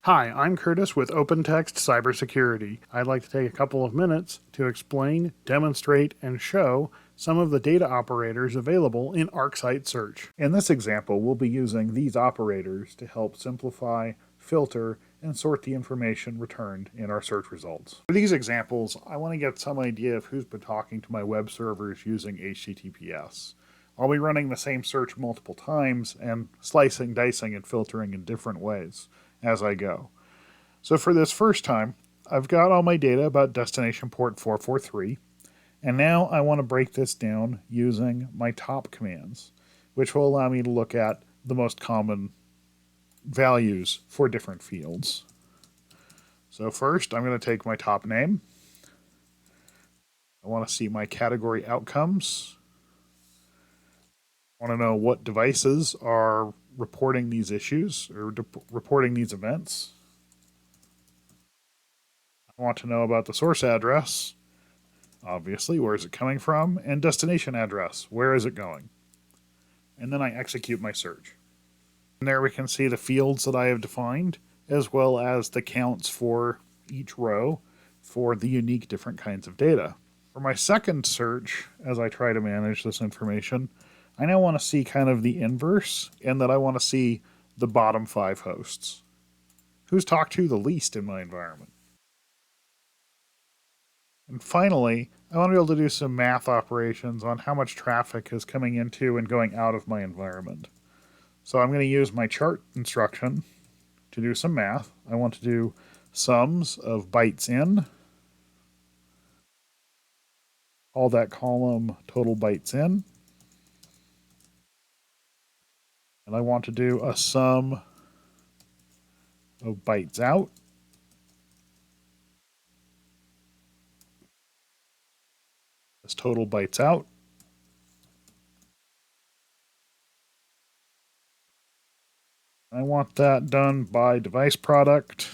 Hi, I'm Curtis with OPENTEXT CYBERSECURITY. I'd like to take a couple of minutes to explain, demonstrate, and show some of the data operators available in ArcSight Search. In this example, we'll be using these operators to help simplify, filter, and sort the information returned in our search results. For these examples, I want to get some idea of who's been talking to my web servers using HTTPS. I'll be running the same search multiple times and slicing, dicing, and filtering in different ways as I go. So for this first time, I've got all my data about destination port 443, and now I want to break this down using my top commands, which will allow me to look at the most common values for different fields. So first, I'm going to take my top name. I want to see my category outcomes. I want to know what devices are reporting these issues or reporting these events. I want to know about the source address, obviously, where is it coming from, and destination address, where is it going? And then I execute my search. And there we can see the fields that I have defined, as well as the counts for each row for the unique different kinds of data. For my second search, as I try to manage this information, I now want to see kind of the inverse, in that I want to see the bottom 5 hosts. Who's talked to the least in my environment? And finally, I want to be able to do some math operations on how much traffic is coming into and going out of my environment. So I'm going to use my chart instruction to do some math. I want to do sums of bytes in. Call that column total bytes in. And I want to do a sum of bytes out. This total bytes out. I want that done by device product,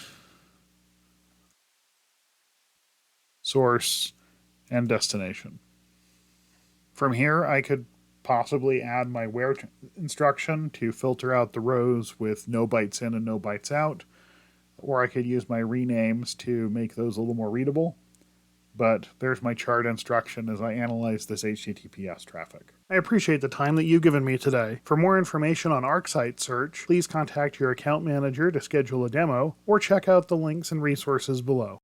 source, and destination. From here, I could possibly add my where instruction to filter out the rows with no bytes in and no bytes out, or I could use my renames to make those a little more readable. But there's my chart instruction as I analyze this HTTPS traffic. I appreciate the time that you've given me today. For more information on ArcSight Search, please contact your account manager to schedule a demo, or check out the links and resources below.